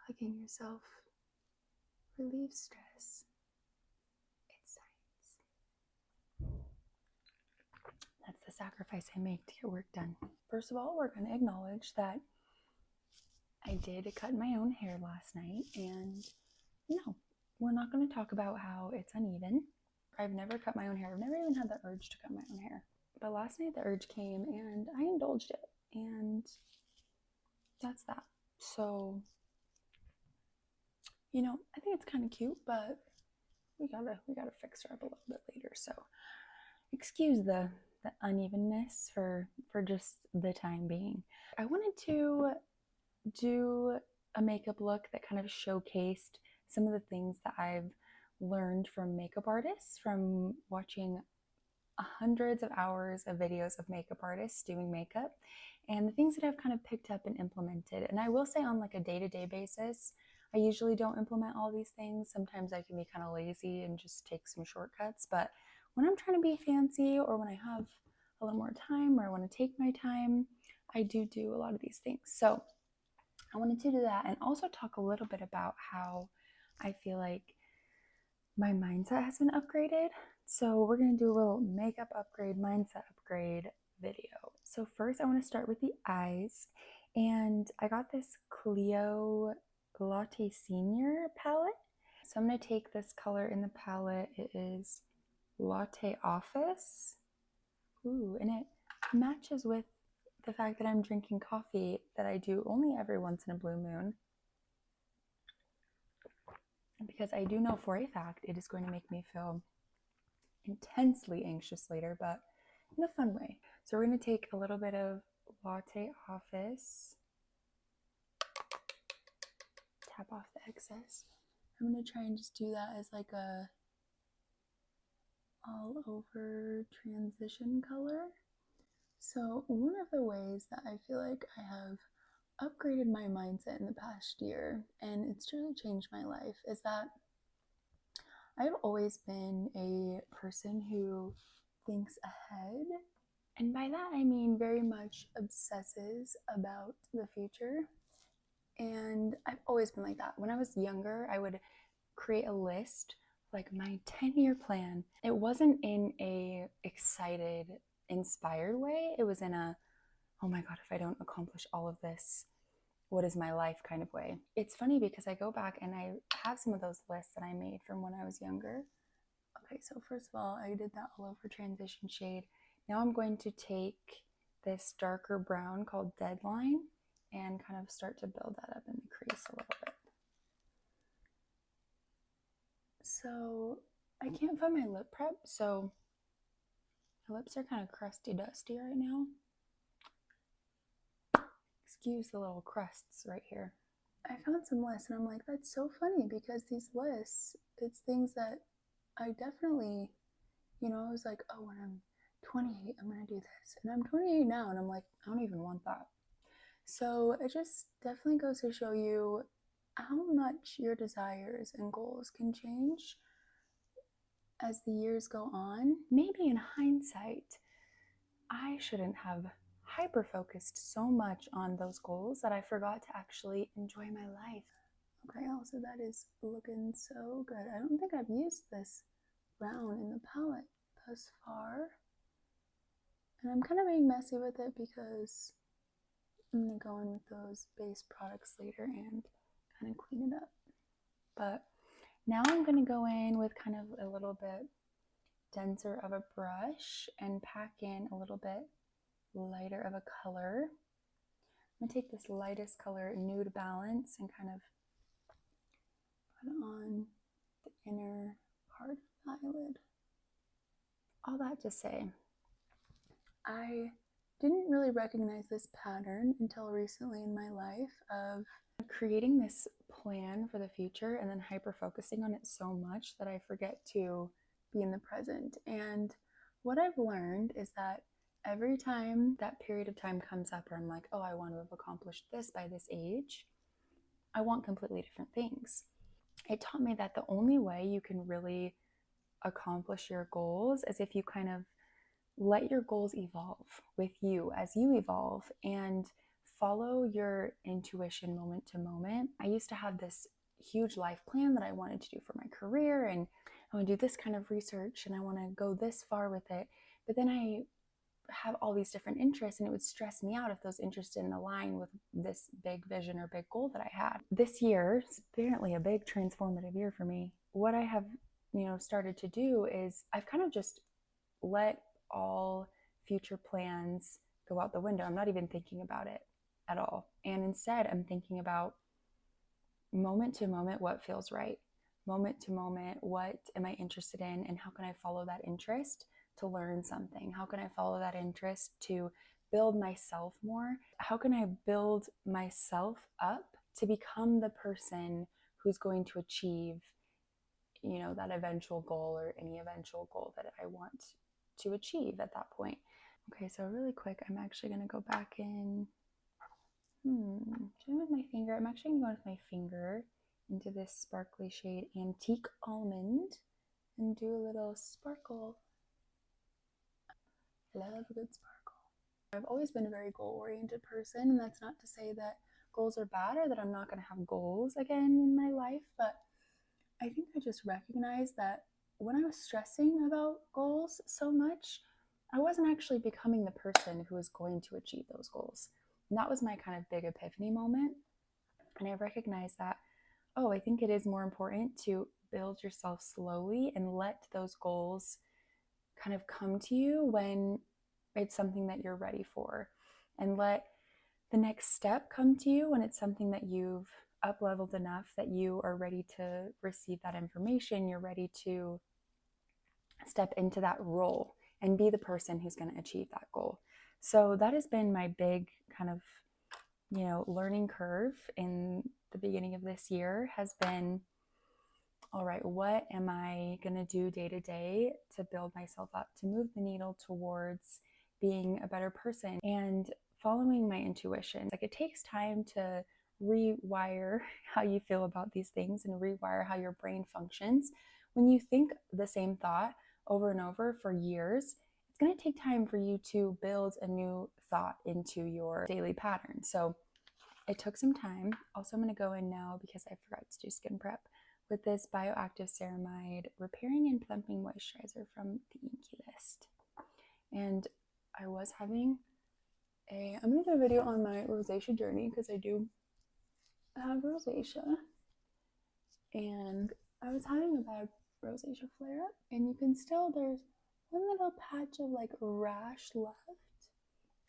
Hugging yourself relieves stress. It's science. That's the sacrifice I make to get work done. First of all, we're going to acknowledge that I did cut my own hair last night, and no, we're not going to talk about how it's uneven. I've never cut my own hair. I've never even had the urge to cut my own hair. But last night the urge came and I indulged it, and that's that. So, you know, I think it's kind of cute, but we gotta fix her up a little bit later. So excuse the unevenness for just the time being. I wanted to do a makeup look that kind of showcased some of the things that I've learned from makeup artists, from watching hundreds of hours of videos of makeup artists doing makeup, and the things that I've kind of picked up and implemented. And I will say, on like a day-to-day basis, I usually don't implement all these things. Sometimes I can be kind of lazy and just take some shortcuts, but when I'm trying to be fancy, or when I have a little more time, or I want to take my time, I do a lot of these things. So I wanted to do that, and also talk a little bit about how I feel like my mindset has been upgraded. So we're going to do a little makeup upgrade, mindset upgrade video. So first I want to start with the eyes, and I got this Clio Latte Senior palette. So I'm going to take this color in the palette. It is Latte Office. Ooh, and it matches with the fact that I'm drinking coffee that I do only every once in a blue moon, because I do know for a fact it is going to make me feel intensely anxious later, but in a fun way. So we're going to take a little bit of Latte Office, tap off the excess. I'm going to try and just do that as like a all over transition color. So one of the ways that I feel like I have upgraded my mindset in the past year, and it's truly changed my life, is that I've always been a person who thinks ahead. And by that I mean very much obsesses about the future. And I've always been like that. When I was younger, I would create a list, like my 10-year plan. It wasn't in a excited, inspired way. It was in a, oh my God, if I don't accomplish all of this, what is my life kind of way. It's funny because I go back and I have some of those lists that I made from when I was younger. Okay, so first of all, I did that all over transition shade. Now I'm going to take this darker brown called Deadline and kind of start to build that up in the crease a little bit. So I can't find my lip prep, so my lips are kind of crusty dusty right now. Excuse the little crusts right here. I found some lists and I'm like, that's so funny, because these lists, it's things that I definitely, you know, I was like, oh, when I'm 28, I'm going to do this. And I'm 28 now, and I'm like, I don't even want that. So it just definitely goes to show you how much your desires and goals can change as the years go on. Maybe in hindsight, I shouldn't have hyper-focused so much on those goals that I forgot to actually enjoy my life. Okay, also that is looking so good. I don't think I've used this brown in the palette thus far. And I'm kind of being messy with it because I'm going to go in with those base products later and kind of clean it up. But now I'm going to go in with kind of a little bit denser of a brush and pack in a little bit lighter of a color. I'm going to take this lightest color, Nude Balance, and kind of put on the inner part of the eyelid. All that to say, I didn't really recognize this pattern until recently in my life of creating this plan for the future and then hyper-focusing on it so much that I forget to be in the present. And what I've learned is that every time that period of time comes up where I'm like, oh, I want to have accomplished this by this age, I want completely different things. It taught me that the only way you can really accomplish your goals is if you kind of let your goals evolve with you as you evolve, and follow your intuition moment to moment. I used to have this huge life plan that I wanted to do for my career, and I want to do this kind of research and I want to go this far with it. But then I have all these different interests, and it would stress me out if those interests didn't align with this big vision or big goal that I had. This year is apparently a big transformative year for me. What I have, started to do is I've kind of just let all future plans go out the window. I'm not even thinking about it at all. And instead, I'm thinking about moment to moment what feels right. Moment to moment, what am I interested in, and how can I follow that interest to learn something? How can I follow that interest to build myself more? How can I build myself up to become the person who's going to achieve, that eventual goal or any eventual goal that I want to achieve at that point? Okay, so really quick, I'm actually going to go back in. With my finger. I'm actually going to go with my finger into this sparkly shade Antique Almond and do a little sparkle. Love a good sparkle. I've always been a very goal-oriented person, and that's not to say that goals are bad or that I'm not going to have goals again in my life, but I think I just recognized that when I was stressing about goals so much, I wasn't actually becoming the person who was going to achieve those goals. And that was my kind of big epiphany moment. And I recognized that, I think it is more important to build yourself slowly and let those goals kind of come to you when it's something that you're ready for. And let the next step come to you when it's something that you've up-leveled enough that you are ready to receive that information. You're ready to step into that role and be the person who's going to achieve that goal. So that has been my big kind of, learning curve in the beginning of this year has been, all right, what am I going to do day to day to build myself up, to move the needle towards being a better person and following my intuition. Like, it takes time to rewire how you feel about these things and rewire how your brain functions. When you think the same thought over and over for years, it's going to take time for you to build a new thought into your daily pattern. So it took some time. Also, I'm going to go in now because I forgot to do skin prep with this Bioactive Ceramide Repairing and Plumping Moisturizer from the Inky List. And I was having I'm going to do a video on my rosacea journey because I do have rosacea. And I was having a bad rosacea flare up, and you can still, there's one little patch of like rash left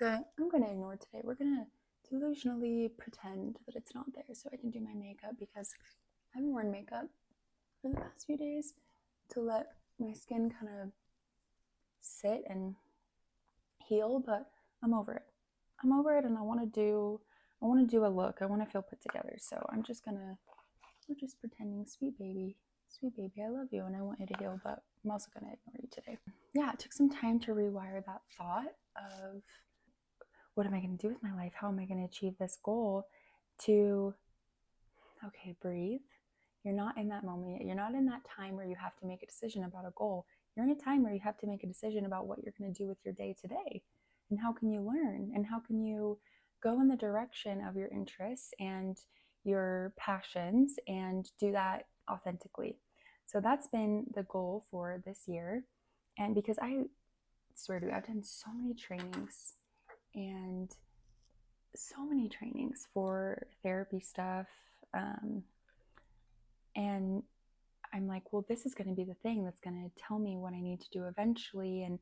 that I'm going to ignore today. We're going to delusionally pretend that it's not there so I can do my makeup, because I haven't worn makeup for the past few days to let my skin kind of sit and heal, but I'm over it. I'm over it, and I want to do a look. I want to feel put together. So we're just pretending, sweet baby, I love you and I want you to heal, but I'm also going to ignore you today. Yeah, it took some time to rewire that thought of what am I going to do with my life? How am I going to achieve this goal? To, okay, breathe. You're not in that moment yet. You're not in that time where you have to make a decision about a goal. You're in a time where you have to make a decision about what you're going to do with your day today. And how can you learn? And how can you go in the direction of your interests and your passions and do that authentically? So that's been the goal for this year. And because I swear to you, I've done so many trainings for therapy stuff. And I'm like, well, this is going to be the thing that's going to tell me what I need to do eventually. And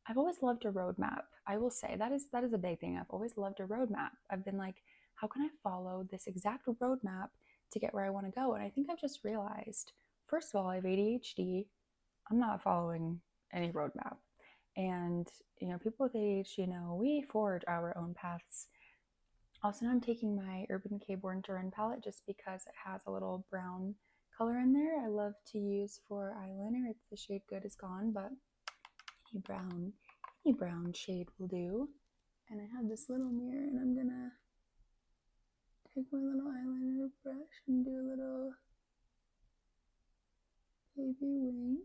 I've always loved a roadmap. I will say that is a big thing. I've always loved a roadmap. I've been like, how can I follow this exact roadmap to get where I want to go? And I think I've just realized, first of all, I have ADHD. I'm not following any roadmap. And, people with ADHD we forge our own paths. Also, now I'm taking my Urban Decay Born to Run palette just because it has a little brown color in there. I love to use for eyeliner. It's the shade Good Is Gone, but any brown shade will do. And I have this little mirror, and I'm gonna take my little eyeliner brush and do a little baby wing.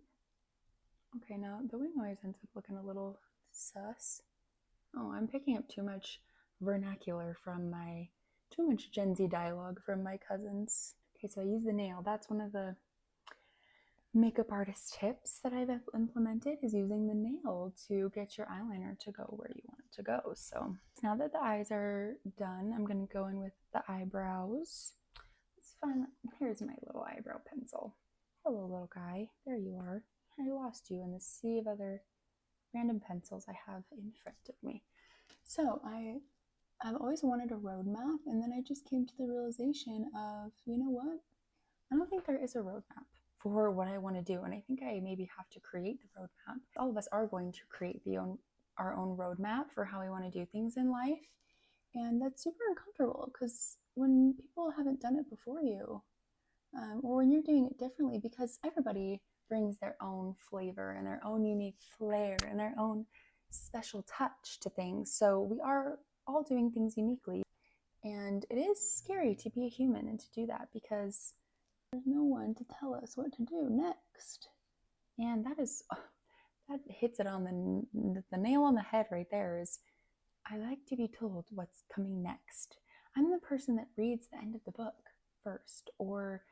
Okay, now the wing always ends up looking a little sus. Oh, I'm picking up too much vernacular from my, too much Gen Z dialogue from my cousins. Okay, so I use the nail. That's one of the makeup artist tips that I've implemented, is using the nail to get your eyeliner to go where you want it to go. So now that the eyes are done, I'm going to go in with the eyebrows. Let's find, here's my little eyebrow pencil. Hello, little guy. There you are. I lost you in the sea of other random pencils I have in front of me. So I've always wanted a roadmap, and then I just came to the realization of, you know what? I don't think there is a roadmap for what I want to do, and I think I maybe have to create the roadmap. All of us are going to create our own roadmap for how we want to do things in life, and that's super uncomfortable because when people haven't done it before you, or when you're doing it differently, because everybody brings their own flavor and their own unique flair and their own special touch to things. So we are all doing things uniquely. And it is scary to be a human and to do that, because there's no one to tell us what to do next. And that hits it on the nail on the head right there. Is I like to be told what's coming next. I'm the person that reads the end of the book first, or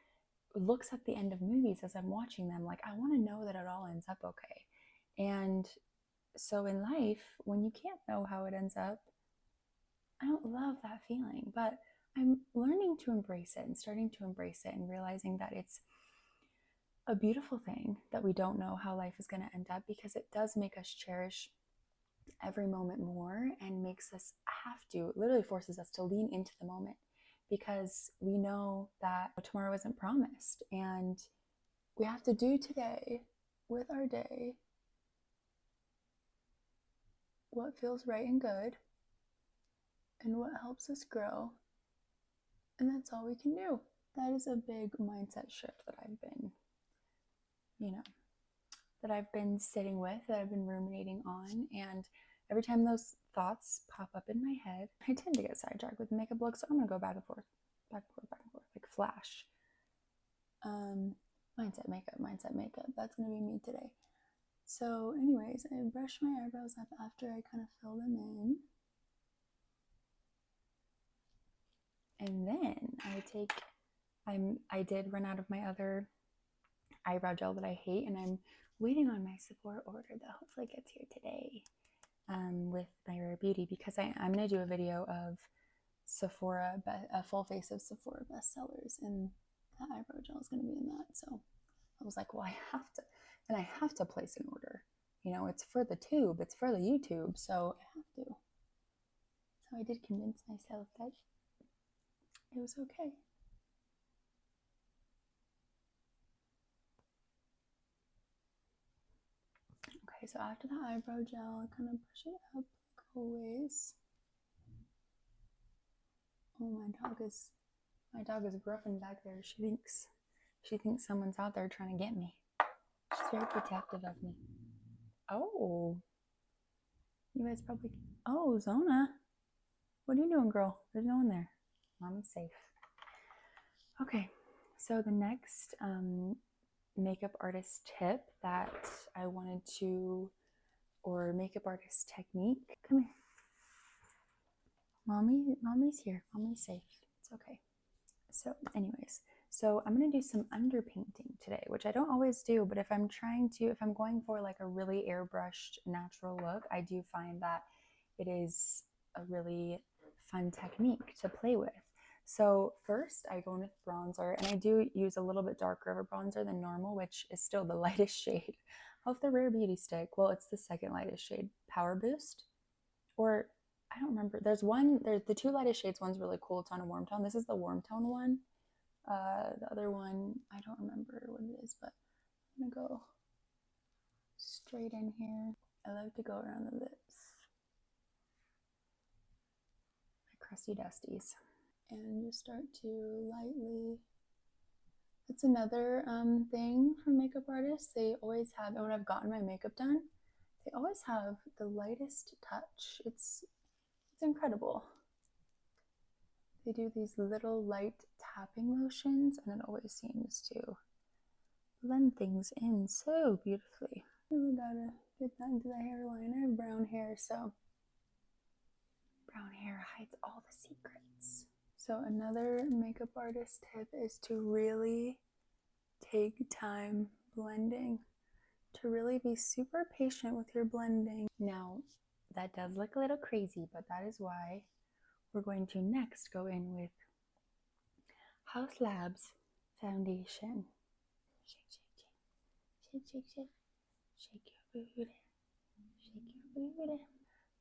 looks at the end of movies as I'm watching them. Like, I want to know that it all ends up okay. And so in life, when you can't know how it ends up, I don't love that feeling, but I'm learning to embrace it and starting to embrace it and realizing that it's a beautiful thing that we don't know how life is going to end up, because it does make us cherish every moment more and makes us literally forces us to lean into the moment, because we know that tomorrow isn't promised, and we have to do today with our day what feels right and good and what helps us grow, and that's all we can do. That is a big mindset shift that I've been sitting with, that I've been ruminating on. And every time those thoughts pop up in my head, I tend to get sidetracked with the makeup look, so I'm gonna go back and forth, like Flash. Mindset makeup. That's gonna be me today. So anyways, I brush my eyebrows up after I kind of fill them in. And then I did run out of my other eyebrow gel that I hate, and I'm waiting on my Sephora order that hopefully gets here today, with my Rare Beauty, because I'm going to do a video of a full face of Sephora bestsellers, and that eyebrow gel is going to be in that. So I was like, well, I have to place an order. It's for the tube, it's for the YouTube, so I have to. So I did convince myself that it was okay. Okay, so after the eyebrow gel, I kind of brush it up like always. Oh, my dog is gruffing back there. She thinks someone's out there trying to get me. She's very protective of me. Oh, you guys probably. Oh, Zona, what are you doing, girl? There's no one there. Mommy's safe. Okay, so the next makeup artist tip that I wanted to, or makeup artist technique. Come here. Mommy's here. Mommy's safe. It's okay. So anyways, I'm going to do some underpainting today, which I don't always do, but if I'm going for like a really airbrushed natural look, I do find that it is a really fun technique to play with. So first I go in with bronzer, and I do use a little bit darker of a bronzer than normal, which is still the lightest shade of the Rare Beauty stick. Well, it's the second lightest shade, Power Boost, or I don't remember. There's the two lightest shades. One's really cool. It's on a warm tone. This is the warm tone one. The other one, I don't remember what it is, but I'm gonna go straight in here. I love to go around the lips, my crusty dusties, and just start to lightly. That's another thing for makeup artists. They always have, and when I've gotten my makeup done, they always have the lightest touch. It's incredible. They do these little light tapping motions, and it always seems to blend things in so beautifully. Really gotta get that into the hairline. I have brown hair, so Brown hair hides all the secrets. So another makeup artist tip is to really take time blending, to really be super patient with your blending. Now, that does look a little crazy, but that is why we're going to next go in with House Labs foundation. Shake, shake, shake, shake, shake, shake your booty, shake your booty.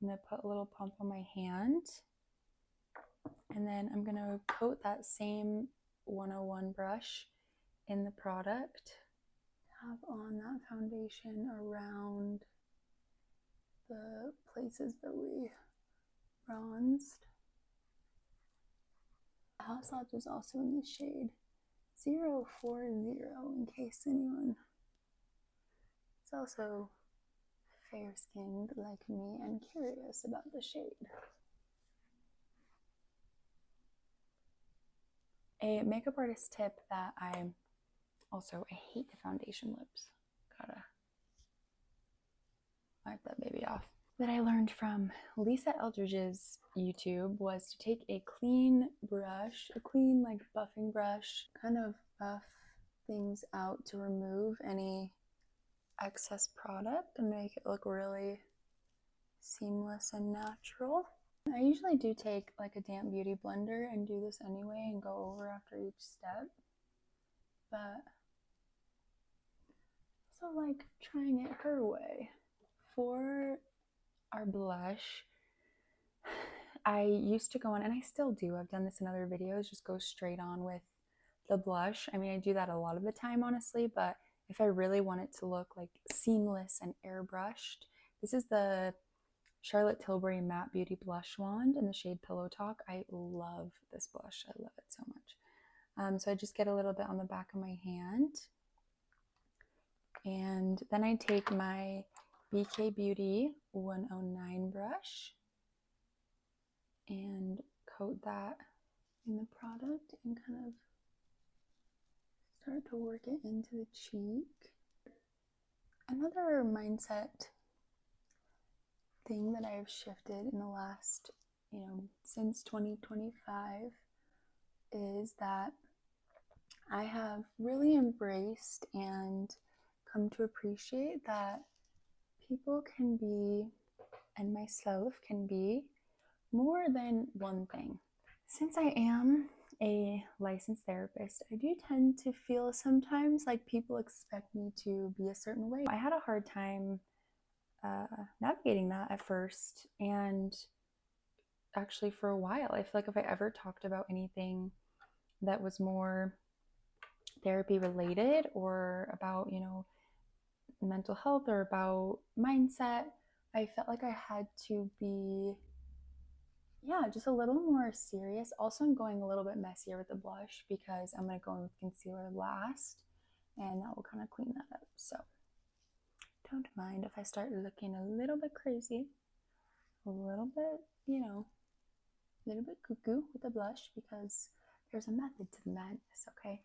I'm gonna put a little pump on my hand, and then I'm gonna coat that same 101 brush in the product. Have on that foundation around the places that we bronzed. House Labs is also in the shade 040, in case anyone is also fair-skinned like me and curious about the shade. A makeup artist tip that I hate the foundation lips. Gotta wipe that baby off. That I learned from Lisa Eldridge's YouTube was to take a clean brush, a clean like buffing brush, kind of buff things out to remove any excess product and make it look really seamless and natural. I usually do take like a damp beauty blender and do this anyway and go over after each step, but also like trying it her way. For our blush, I used to go on, and I still do, I've done this in other videos, just go straight on with the blush. I mean, I do that a lot of the time, honestly, but if I really want it to look like seamless and airbrushed, this is the Charlotte Tilbury Matte Beauty Blush Wand in the shade Pillow Talk. I love this blush. I love it so much. So I just get a little bit on the back of my hand, and then I take my BK Beauty 109 brush and coat that in the product and kind of start to work it into the cheek. Another mindset thing that I've shifted in the last, since 2025 is that I have really embraced and come to appreciate that people can be, and myself can be, more than one thing. Since I am a licensed therapist, I do tend to feel sometimes like people expect me to be a certain way. I had a hard time navigating that at first, and actually for a while. I feel like if I ever talked about anything that was more therapy related or about, mental health or about mindset, I felt like I had to be just a little more serious. Also, I'm going a little bit messier with the blush because I'm going to go in with concealer last, and that will kind of clean that up. So don't mind if I start looking a little bit crazy, a little bit, a little bit cuckoo with the blush, because there's a method to the madness, okay?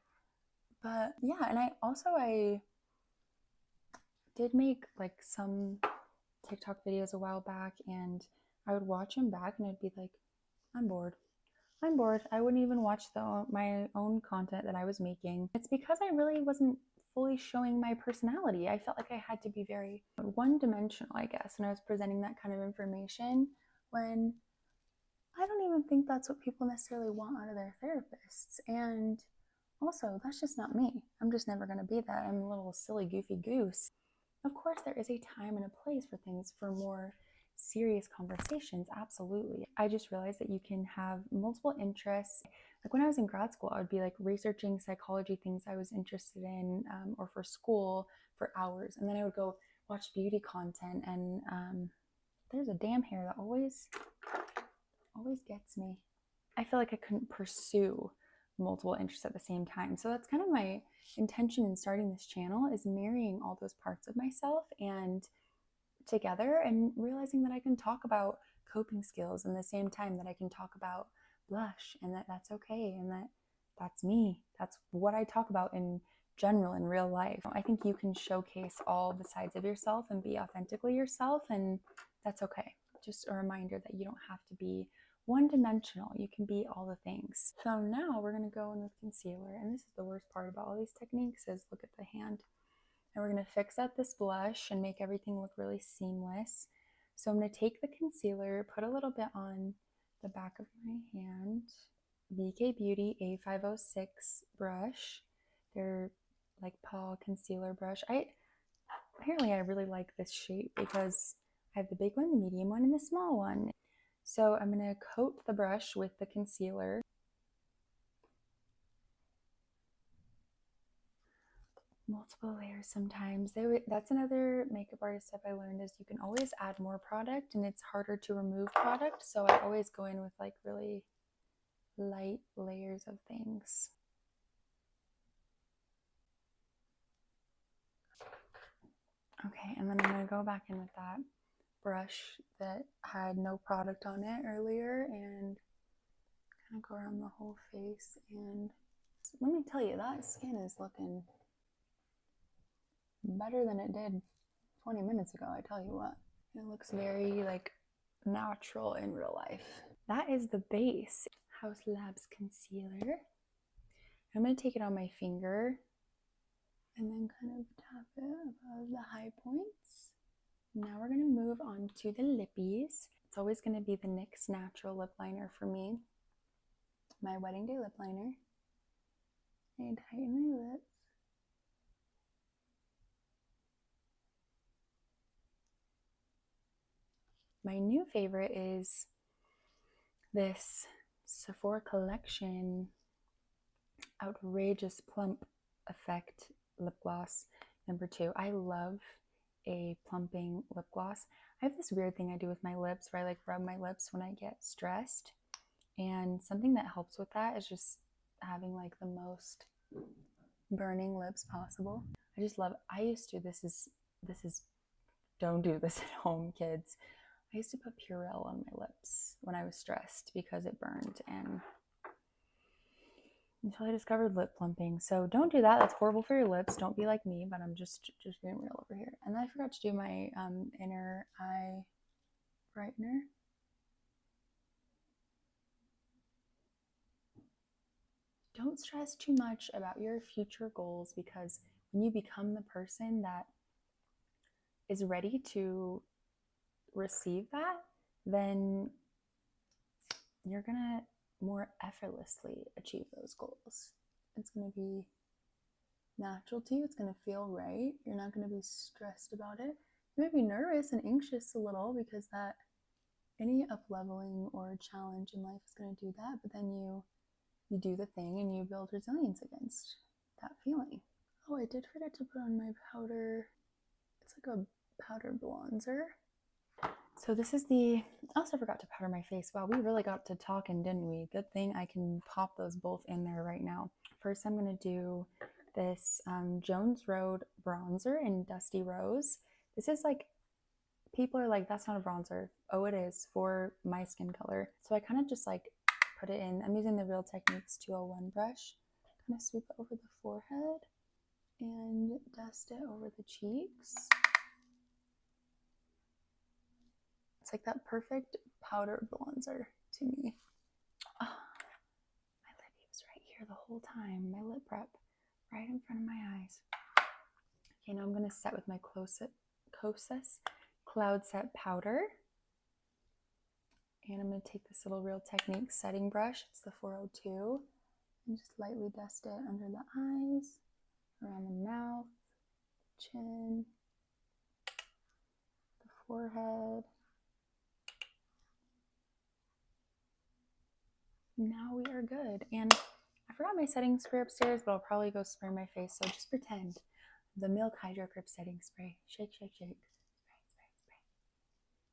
But yeah, and I did make like some TikTok videos a while back, and I would watch them back and I'd be like, I'm bored. I wouldn't even watch my own content that I was making. It's because I really wasn't fully showing my personality. I felt like I had to be very one-dimensional, I guess, and I was presenting that kind of information when I don't even think that's what people necessarily want out of their therapists. And also, that's just not me. I'm just never going to be that. I'm a little silly, goofy goose. Of course, there is a time and a place for things, for more serious conversations, absolutely. I just realized that you can have multiple interests. Like when I was in grad school, I would be like researching psychology things I was interested in, or for school for hours, and then I would go watch beauty content, and there's a damn hair that always gets me. I feel like I couldn't pursue multiple interests at the same time. So that's kind of my intention in starting this channel, is marrying all those parts of myself and together, and realizing that I can talk about coping skills in the same time that I can talk about blush, and that's okay, and that's me. That's what I talk about in general in real life. I think you can showcase all the sides of yourself and be authentically yourself, and that's okay. just a reminder that you don't have to be one-dimensional. You can be all the things. So now we're going to go in with concealer, and this is the worst part about all these techniques is look at the hand. And we're going to fix up this blush and make everything look really seamless. So I'm going to take the concealer, put a little bit on the back of my hand, BK Beauty A506 brush. They're like paw concealer brush. Apparently I really like this shape because I have the big one, the medium one, and the small one. So I'm going to coat the brush with the concealer. Multiple layers sometimes. That's another makeup artist tip I learned is you can always add more product and it's harder to remove product. So I always go in with like really light layers of things. Okay, and then I'm going to go back in with that brush that had no product on it earlier and kind of go around the whole face. And let me tell you, that skin is looking better than it did 20 minutes ago, I tell you what. It looks very like natural in real life. That is the base House Labs concealer. I'm going to take it on my finger and then kind of tap it above the high points. Now we're going to move on to the lippies. It's always going to be the NYX Natural Lip Liner for me. My wedding day lip liner. I tighten my lips. My new favorite is this Sephora Collection Outrageous Plump Effect lip gloss number 2. I love a plumping lip gloss. I have this weird thing I do with my lips where I like rub my lips when I get stressed, and something that helps with that is just having like the most burning lips possible. I just love it. I used to, this is don't do this at home, kids. I used to put Purell on my lips when I was stressed because it burned, and until I discovered lip plumping. So don't do that. That's horrible for your lips. Don't be like me, but I'm just being real over here. And then I forgot to do my inner eye brightener. Don't stress too much about your future goals, because when you become the person that is ready to receive that, then you're gonna more effortlessly achieve those goals. It's gonna be natural to you. It's gonna feel right. You're not gonna be stressed about it. You might be nervous and anxious a little, because that any up leveling or challenge in life is gonna do that, but then you do the thing and you build resilience against that feeling. Oh, I did forget to put on my powder. It's like a powder bronzer. So this is I also forgot to powder my face. Wow, we really got to talking, didn't we? Good thing I can pop those both in there right now. First, I'm going to do this Jones Road bronzer in Dusty Rose. This is like, people are like, that's not a bronzer. Oh, it is for my skin color. So I kind of just like put it in. I'm using the Real Techniques 201 brush. Kind of sweep it over the forehead and dust it over the cheeks. It's like that perfect powder bronzer to me. Oh, my lippy was right here the whole time. My lip prep right in front of my eyes. Okay, now I'm going to set with my Kosas Cloud Set Powder. And I'm going to take this little Real Techniques setting brush. It's the 402. And just lightly dust it under the eyes, around the mouth, chin, the forehead. Now we are good. And I forgot my setting spray upstairs, but I'll probably go spray my face. So just pretend. The Milk Hydro Grip setting spray. Shake, shake, shake. Spray, spray, spray.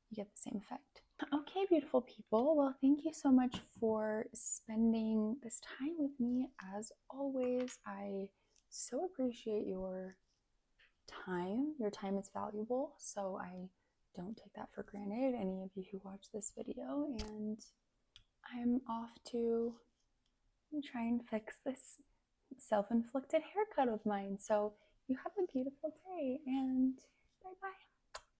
You get the same effect. Okay, beautiful people. Well, thank you so much for spending this time with me. As always, I so appreciate your time. Your time is valuable, so I don't take that for granted, any of you who watch this video. And I'm off to try and fix this self-inflicted haircut of mine. So you have a beautiful day, and bye-bye.